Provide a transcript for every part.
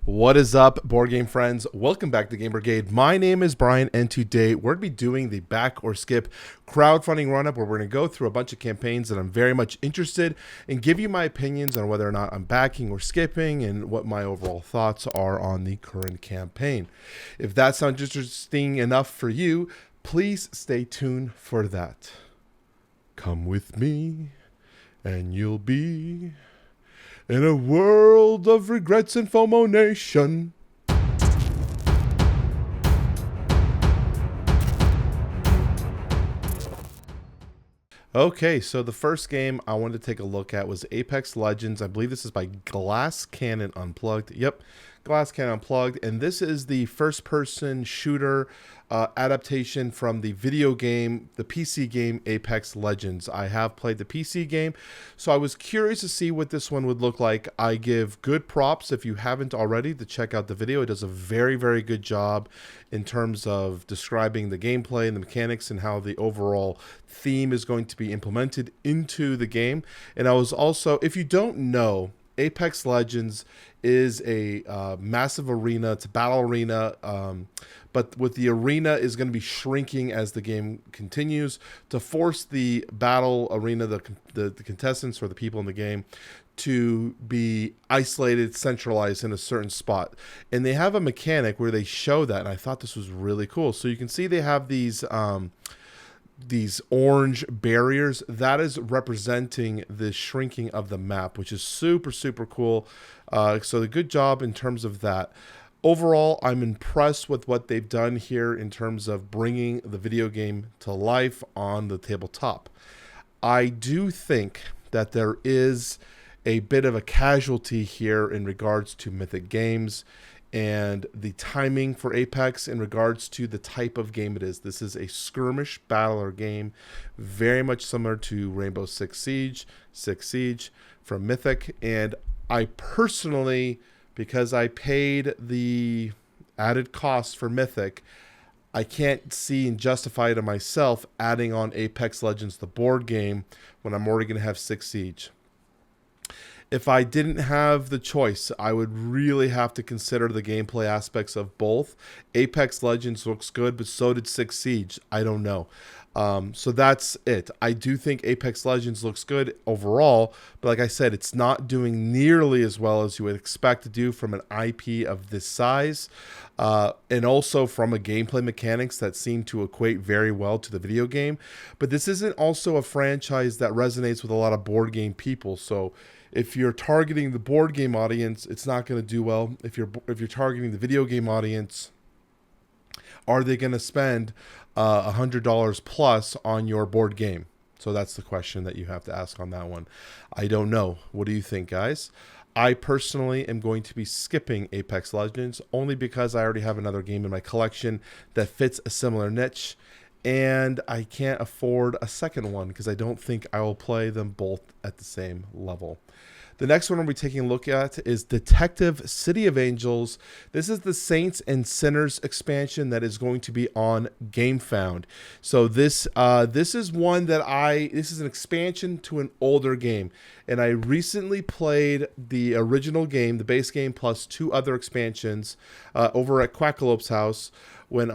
What is up, board game friends? Welcome back to Game Brigade. My name is Brian, and today we're going to be doing the back or skip crowdfunding run-up, where we're going to go through a bunch of campaigns that I'm very much interested in, give you my opinions on whether or not I'm backing or skipping, and what my overall thoughts are on the current campaign. If that sounds interesting enough for you, please stay tuned for that. Come with me, and you'll be in a world of regrets and FOMO nation. Okay, so the first game I wanted to take a look at was Apex Legends. I believe this is by Glass Cannon Unplugged. Yep, Glass Cannon Unplugged. And this is the first-person shooter adaptation from the video game, the PC game Apex Legends. I have played the PC game, so I was curious to see what this one would look like. I give good props, if you haven't already, to check out the video. It does a very, very good job in terms of describing the gameplay and the mechanics and how the overall theme is going to be implemented into the game. And I was also, if you don't know, Apex Legends is a massive arena. It's a battle arena, but with the arena is going to be shrinking as the game continues to force the battle arena, the contestants or the people in the game, to be isolated, centralized in a certain spot. And they have a mechanic where they show that, and I thought this was really cool. So you can see they have these orange barriers that is representing the shrinking of the map, which is super, super cool. So the good job in terms of that. Overall, I'm impressed with what they've done here in terms of bringing the video game to life on the tabletop. I do think that there is a bit of a casualty here in regards to Mythic Games and the timing for Apex in regards to the type of game it is. This is a skirmish battler game, very much similar to Rainbow Six Siege from Mythic. And I personally, because I paid the added cost for Mythic, I can't see and justify to myself adding on Apex Legends, the board game, when I'm already going to have Six Siege. If I didn't have the choice, I would really have to consider the gameplay aspects of both. Apex Legends looks good, but so did Six Siege. I don't know. So that's it. I do think Apex Legends looks good overall, but like I said, it's not doing nearly as well as you would expect to do from an IP of this size, and also from a gameplay mechanics that seem to equate very well to the video game. But this isn't also a franchise that resonates with a lot of board game people, so if you're targeting the board game audience, it's not going to do well. If you're targeting the video game audience, are they going to spend $100 plus on your board game? So that's the question that you have to ask on that one. I don't know. What do you think, guys? I personally am going to be skipping Apex Legends only because I already have another game in my collection that fits a similar niche, and I can't afford a second one because I don't think I will play them both at the same level. The next one we'll be taking a look at is Detective City of Angels. This is the Saints and Sinners expansion that is going to be on GameFound. So this is one that this is an expansion to an older game, and I recently played the original game, the base game, plus two other expansions over at Quackalope's house when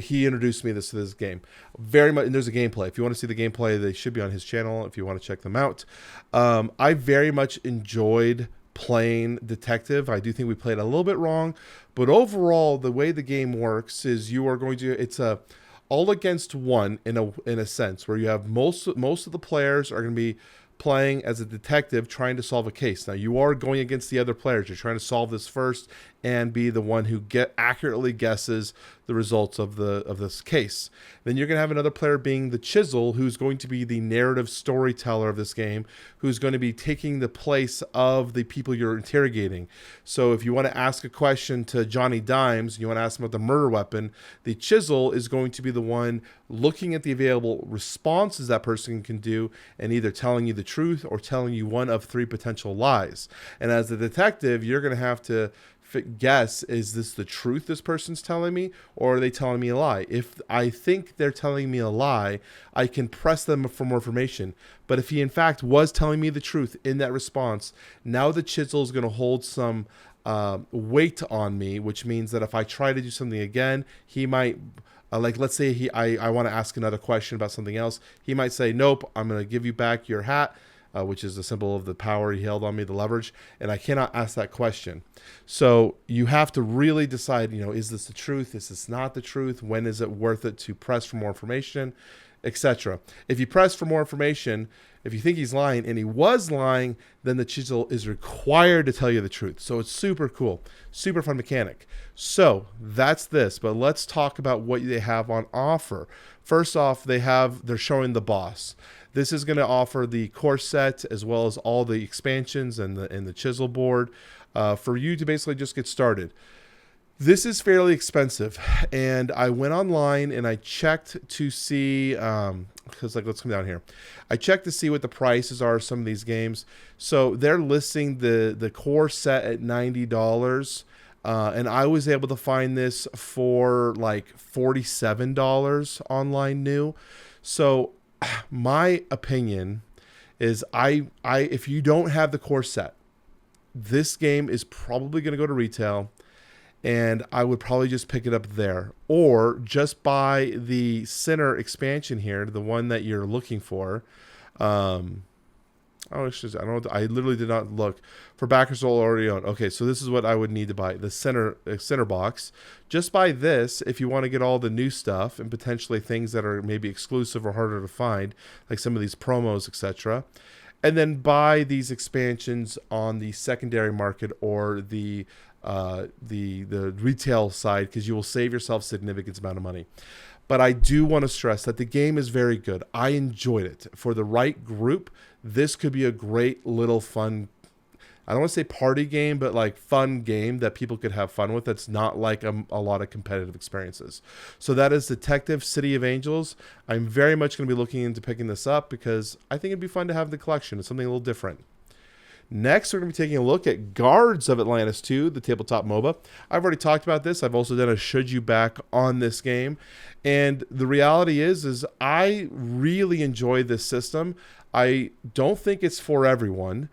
he introduced me to this game. Very much, and there's a gameplay. If you want to see the gameplay, they should be on his channel if you want to check them out. I very much enjoyed playing Detective. I do think we played a little bit wrong, but overall, the way the game works is it's a all against one in a sense, where you have most of the players are going to be playing as a detective trying to solve a case. Now you are going against the other players. You're trying to solve this first and be the one who accurately guesses the results of this case. Then you're going to have another player being the Chisel, who's going to be the narrative storyteller of this game, who's going to be taking the place of the people you're interrogating. So if you want to ask a question to Johnny Dimes, and you want to ask him about the murder weapon, the Chisel is going to be the one looking at the available responses that person can do and either telling you the truth or telling you one of three potential lies. And as a detective, you're going to have to guess, is this the truth this person's telling me, or are they telling me a lie? If I think they're telling me a lie, I can press them for more information. But if he in fact was telling me the truth in that response, now the Chisel is going to hold some weight on me, which means that if I try to do something again, he might, like, let's say I want to ask another question about something else. He might say, nope, I'm going to give you back your hat, which is the symbol of the power he held on me, the leverage, and I cannot ask that question. So you have to really decide, is this the truth? Is this not the truth? When is it worth it to press for more information, etc.? If you press for more information, if you think he's lying and he was lying, then the chisel is required to tell you the truth. So it's super cool, super fun mechanic. So that's this, but let's talk about what they have on offer. First off, they're showing the boss. This is going to offer the core set as well as all the expansions and the chisel board for you to basically just get started. This is fairly expensive, and I went online and I checked to see, let's come down here. I checked to see what the prices are of some of these games. So they're listing the core set at $90, and I was able to find this for like $47 online new. So my opinion is if you don't have the core set, this game is probably going to go to retail. And I would probably just pick it up there, or just buy the center expansion here, the one that you're looking for. I literally did not look for backers already own. Okay, so this is what I would need to buy: the center box. Just buy this if you want to get all the new stuff and potentially things that are maybe exclusive or harder to find, like some of these promos, etc. And then buy these expansions on the secondary market or the retail side, because you will save yourself significant amount of money. But I do want to stress that the game is very good. I enjoyed it. For the right group, this could be a great little fun, I don't want to say party game, but like fun game that people could have fun with. That's not like a lot of competitive experiences. So that is Detective City of Angels. I'm very much going to be looking into picking this up because I think it'd be fun to have the collection. It's something a little different. Next, we're going to be taking a look at Guards of Atlantis 2, the tabletop MOBA. I've already talked about this. I've also done a Should You Back on this game. And the reality is I really enjoy this system. I don't think it's for everyone.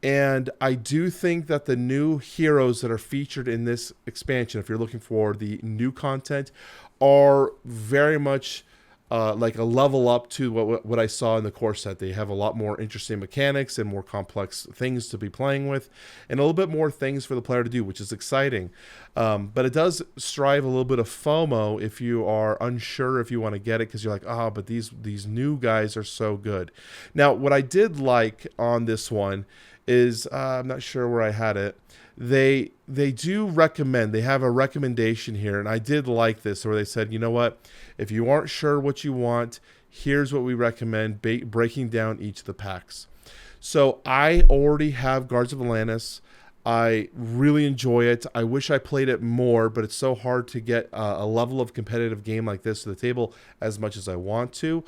And I do think that the new heroes that are featured in this expansion, if you're looking for the new content, are very much like a level up to what I saw in the core set. They have a lot more interesting mechanics and more complex things to be playing with, and a little bit more things for the player to do, which is exciting. But it does strive a little bit of FOMO if you are unsure if you want to get it, because you're like, but these new guys are so good. Now, what I did like on this one is, I'm not sure where I had it. They do recommend, they have a recommendation here, and I did like this, where they said, you know what, if you aren't sure what you want, here's what we recommend, breaking down each of the packs. So I already have Guards of Atlantis. I really enjoy it. I wish I played it more, but it's so hard to get a level of competitive game like this to the table as much as I want to.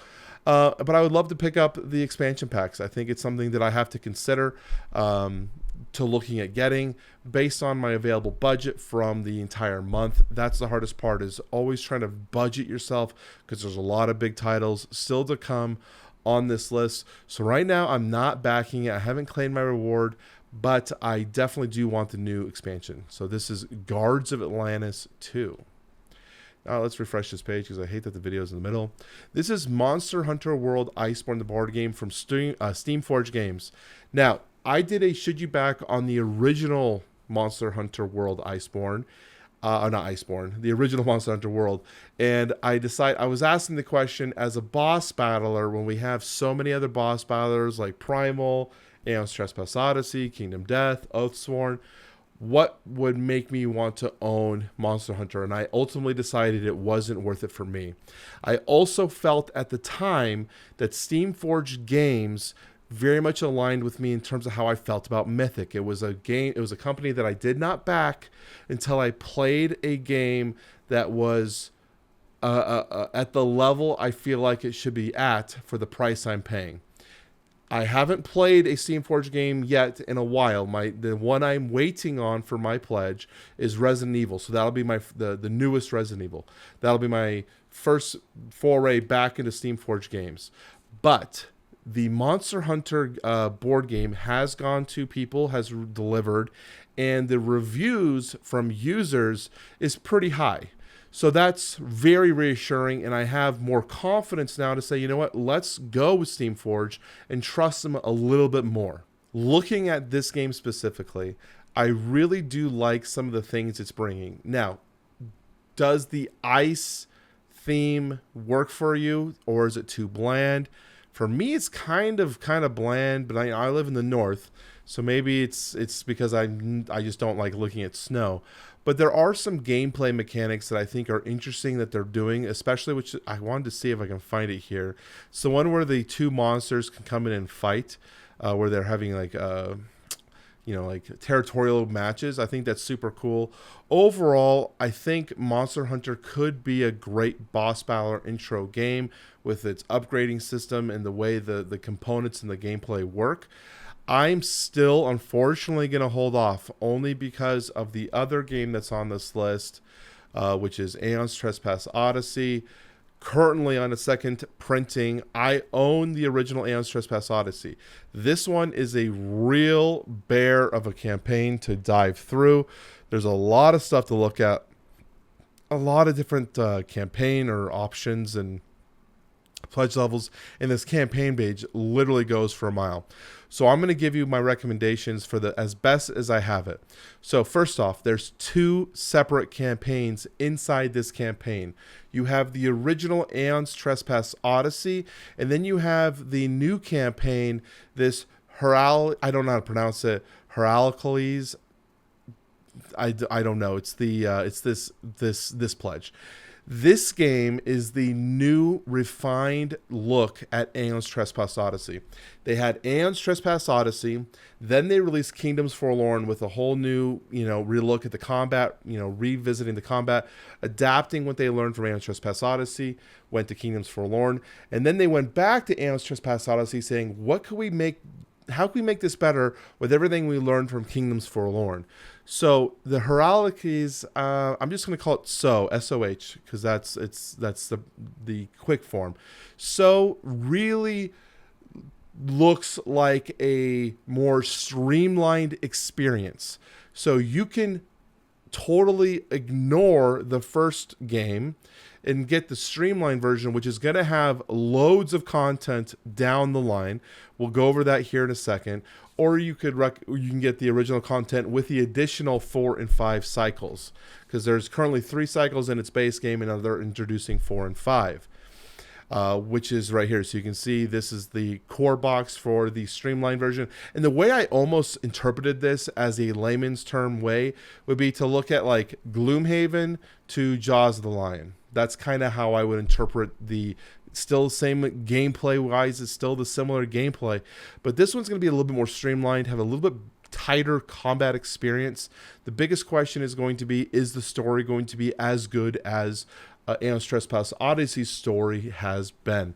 But I would love to pick up the expansion packs. I think it's something that I have to consider to looking at getting based on my available budget from the entire month. That's the hardest part, is always trying to budget yourself, because there's a lot of big titles still to come on this list. So right now I'm not backing it. I haven't claimed my reward, but I definitely do want the new expansion. So this is Guards of Atlantis 2. Now let's refresh this page, because I hate that the video is in the middle. This is Monster Hunter World Iceborne, the board game from Steamforged Games. Now, I did a Should You Back on the original Monster Hunter World Iceborne. Not Iceborne, the original Monster Hunter World. And I was asking the question, as a boss battler, when we have so many other boss battlers like Primal, Aeon's Trespass Odyssey, Kingdom Death, Oathsworn, what would make me want to own Monster Hunter? And I ultimately decided it wasn't worth it for me. I also felt at the time that Steamforged Games very much aligned with me in terms of how I felt about Mythic. It was a company that I did not back until I played a game that was at the level I feel like it should be at for the price I'm paying. I haven't played a Steamforged game yet in a while. The one I'm waiting on for my pledge is Resident Evil. So that'll be the newest Resident Evil. That'll be my first foray back into Steamforged games. But the Monster Hunter board game has gone to people, has delivered, and the reviews from users is pretty high. So that's very reassuring, and I have more confidence now to say, you know what, let's go with Steamforge and trust them a little bit more. Looking at this game specifically, I really do like some of the things it's bringing. Now, does the ice theme work for you, or is it too bland? For me, it's kind of bland, but I live in the north, so maybe it's because I just don't like looking at snow. But there are some gameplay mechanics that I think are interesting that they're doing, especially which I wanted to see if I can find it here. So one where the two monsters can come in and fight, where they're having like like territorial matches. I think that's super cool. Overall, I think Monster Hunter could be a great boss battle intro game with its upgrading system and the way the components and the gameplay work. I'm still, unfortunately, going to hold off only because of the other game that's on this list, which is Aeon's Trespass Odyssey. Currently on a second printing. I own the original Aeon's Trespass Odyssey. This one is a real bear of a campaign to dive through. There's a lot of stuff to look at, a lot of different campaign or options and pledge levels, and this campaign page literally goes for a mile. So I'm going to give you my recommendations for the as best as I have it. So first off, there's two separate campaigns inside this campaign. You have the original Aeon's Trespass Odyssey, and then you have the new campaign, this I don't know how to pronounce it, Heracles. I don't know. It's this pledge. This game is the new refined look at Aeon's Trespass Odyssey. They had Aeon's Trespass Odyssey, then they released Kingdoms Forlorn with a whole new, relook at the combat, revisiting the combat, adapting what they learned from Aeon's Trespass Odyssey, went to Kingdoms Forlorn, and then they went back to Aeon's Trespass Odyssey saying, how can we make this better with everything we learned from Kingdoms Forlorn? So the Heracles, I'm just going to call it S-O-H, because that's the quick form. So really looks like a more streamlined experience. So you can totally ignore the first game and get the streamlined version, which is going to have loads of content down the line. We'll go over that here in a second. Or you can get the original content with the additional 4 and 5 cycles, because there's currently 3 cycles in its base game, and now they're introducing 4 and 5, which is right here. So you can see this is the core box for the streamlined version. And the way I almost interpreted this as a layman's term way would be to look at like Gloomhaven to Jaws of the Lion. That's kind of how I would interpret still the same gameplay wise, it's still the similar gameplay, but this one's going to be a little bit more streamlined, have a little bit tighter combat experience. The biggest question is going to be, is the story going to be as good as Aeon's Trespass Odyssey's story has been?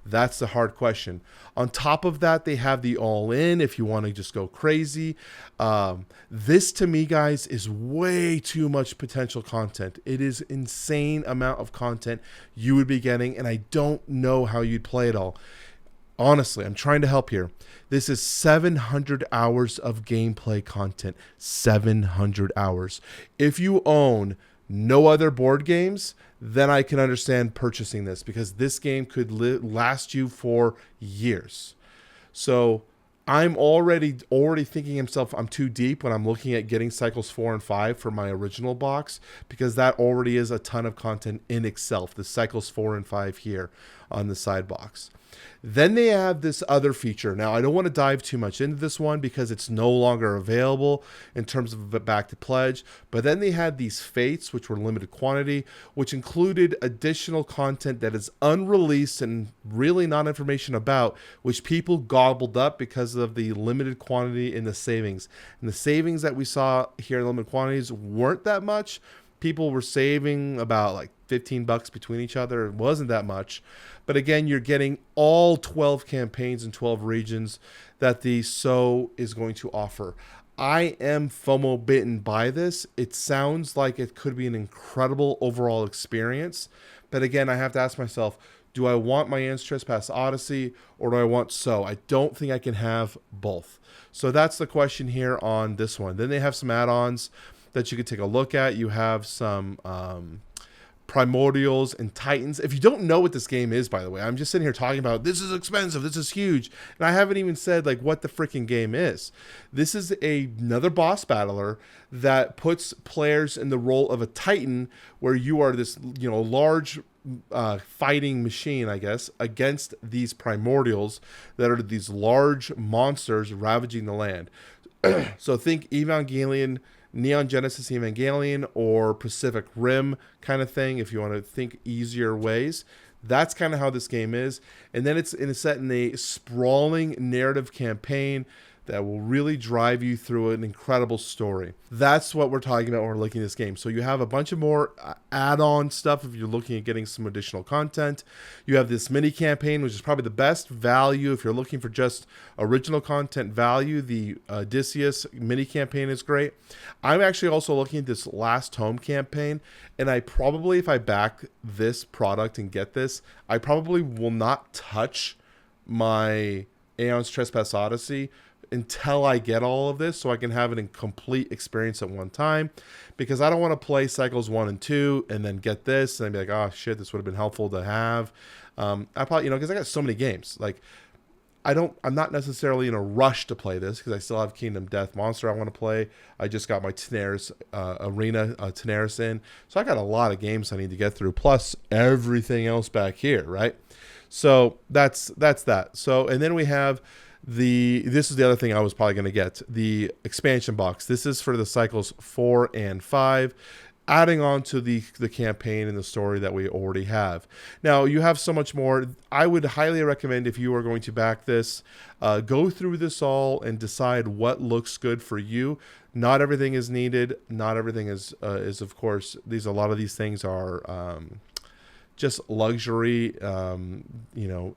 That's the hard question. On top of that, they have the all-in if you want to just go crazy. This, to me, guys, is way too much potential content. It is insane amount of content you would be getting, and I don't know how you'd play it all. Honestly, I'm trying to help here. This is 700 hours of gameplay content. 700 hours. If you own no other board games, then I can understand purchasing this, because this game could last you for years. So I'm already thinking himself I'm too deep when I'm looking at getting cycles 4 and 5 for my original box, because that already is a ton of content in itself, the cycles 4 and 5 here on the side box. Then they have this other feature. Now, I don't want to dive too much into this one because it's no longer available in terms of back to pledge. But then they had these fates, which were limited quantity, which included additional content that is unreleased and really not information about, which people gobbled up because of the limited quantity in the savings. And the savings that we saw here in limited quantities weren't that much. People were saving about like $15 between each other. It wasn't that much. But again, you're getting all 12 campaigns in 12 regions that the SO is going to offer. I am FOMO bitten by this. It sounds like it could be an incredible overall experience. But again, I have to ask myself, Do I want my Aeon's Trespass Odyssey, or do I want So? I don't think I can have both. So that's the question here on this one. Then they have some add-ons that you could take a look at. You have some Primordials and Titans. If you don't know what this game is, by the way, I'm just sitting here talking about this is expensive, this is huge, and I haven't even said like what the freaking game is. This is another boss battler that puts players in the role of a Titan, where you are this large fighting machine, I guess, against these Primordials that are these large monsters ravaging the land. So think Evangelion, Neon Genesis Evangelion, or Pacific Rim kind of thing, if you want to think easier ways. That's kind of how this game is. And then it's set in a sprawling narrative campaign that will really drive you through an incredible story. That's what we're talking about when we're looking at this game. So you have a bunch of more add-on stuff if you're looking at getting some additional content. You have this mini campaign, which is probably the best value if you're looking for just original content value. The Odysseus mini campaign is great. I'm actually also looking at this Last Home campaign, and I probably, if I back this product and get this, I probably will not touch my Aeon's Trespass Odyssey until I get all of this, so I can have it in complete experience at one time, because I don't want to play Cycles 1 and 2 and then get this and be like, oh shit, this would have been helpful to have. I probably, because I got so many games. Like, I'm not necessarily in a rush to play this, because I still have Kingdom Death Monster I want to play. I just got my Tenaris Arena Tenaris in, so I got a lot of games I need to get through, plus everything else back here, right? So that's that. So, and then we have this is the other thing I was probably going to get, the expansion box. This is for the Cycles 4 and 5, adding on to the campaign and the story that we already have. Now, you have so much more. I would highly recommend, if you are going to back this, go through this all and decide what looks good for you. Not everything is needed. Not everything is of course, a lot of these things are just luxury,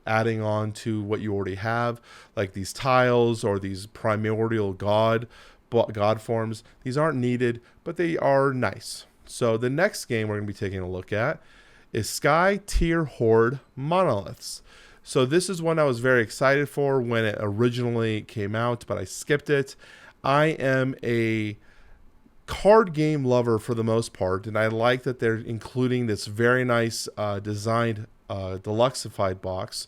adding on to what you already have, like these tiles or these primordial god forms. These aren't needed, but they are nice. So the next game we're going to be taking a look at is Sky Tier Horde Monoliths. So this is one I was very excited for when it originally came out, but I skipped it. I am a card game lover for the most part, and I like that they're including this very nice designed deluxeified box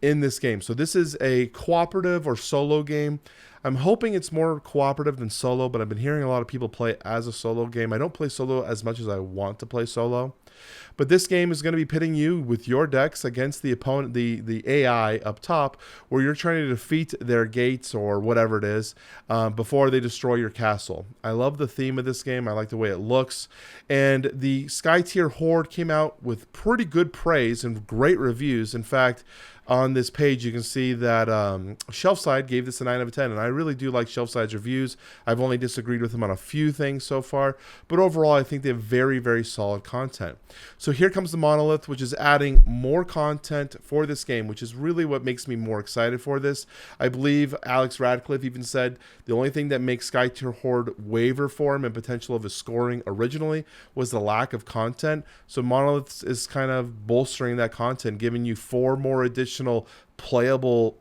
in this game. So this is a cooperative or solo game. I'm hoping it's more cooperative than solo, but I've been hearing a lot of people play it as a solo game. I don't play solo as much as I want to play solo. But this game is going to be pitting you with your decks against the opponent, the AI up top, where you're trying to defeat their gates or whatever it is before they destroy your castle. I love the theme of this game. I like the way it looks. And the Sky Tier Horde came out with pretty good praise and great reviews. In fact, on this page, you can see that Shelfside gave this a 9 out of 10, and I really do like Shelfside's reviews. I've only disagreed with him on a few things so far, but overall, I think they have very, very solid content. So here comes the Monolith, which is adding more content for this game, which is really what makes me more excited for this. I believe Alex Radcliffe even said the only thing that makes Sky Tier Horde waver for him and potential of his scoring originally was the lack of content. So Monolith is kind of bolstering that content, giving you 4 more additional playable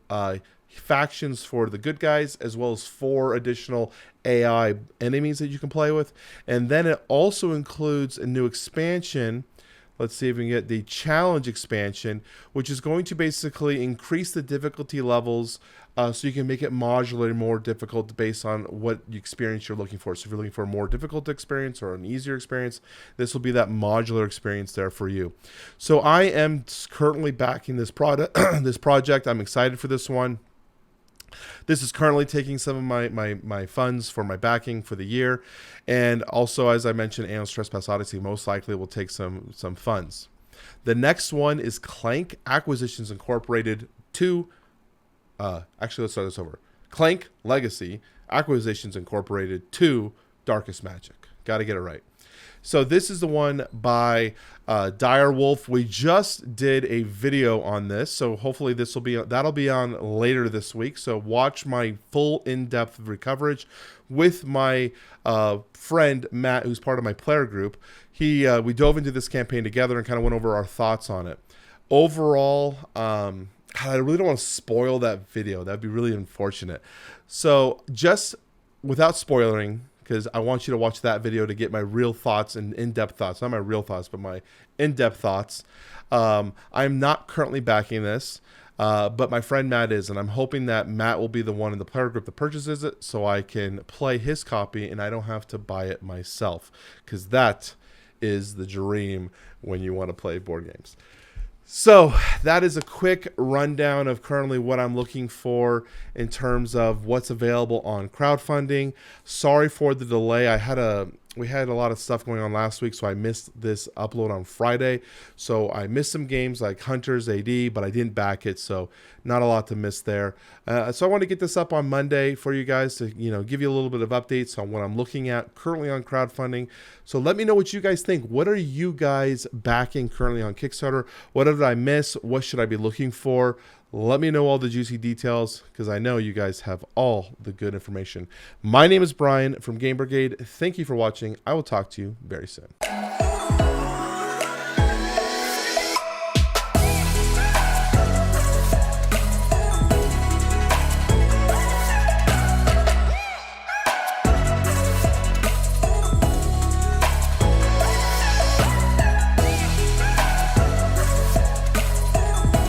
factions for the good guys, as well as 4 additional AI enemies that you can play with. And then it also includes a new expansion. Let's see if we can get the challenge expansion, which is going to basically increase the difficulty levels so you can make it modular and more difficult based on what experience you're looking for. So if you're looking for a more difficult experience or an easier experience, this will be that modular experience there for you. So I am currently backing this project. I'm excited for this one. This is currently taking some of my funds for my backing for the year. And also, as I mentioned, Aeon's Trespass Odyssey most likely will take some funds. The next one is Clank Acquisitions Incorporated 2. Actually, let's start this over. Clank Legacy Acquisitions Incorporated 2 Darkest Magic. Got to get it right. So this is the one by Direwolf. We just did a video on this, so hopefully that'll be on later this week. So watch my full in-depth coverage with my friend Matt, who's part of my player group. We dove into this campaign together and kind of went over our thoughts on it. Overall, God, I really don't want to spoil that video. That'd be really unfortunate. So just without spoiling, because I want you to watch that video to get my real thoughts and in-depth thoughts. Not my real thoughts, but my in-depth thoughts. I'm not currently backing this, but my friend Matt is, and I'm hoping that Matt will be the one in the player group that purchases it so I can play his copy and I don't have to buy it myself, because that is the dream when you want to play board games. So that is a quick rundown of currently what I'm looking for in terms of what's available on crowdfunding. Sorry for the delay. We had a lot of stuff going on last week, so I missed this upload on Friday. So I missed some games like Hunters AD, but I didn't back it, so not a lot to miss there. So I want to get this up on Monday for you guys to, give you a little bit of updates on what I'm looking at currently on crowdfunding. So let me know what you guys think. What are you guys backing currently on Kickstarter? What did I miss? What should I be looking for? Let me know all the juicy details, because I know you guys have all the good information. My name is Brian from Game Brigade. Thank you for watching. I will talk to you very soon.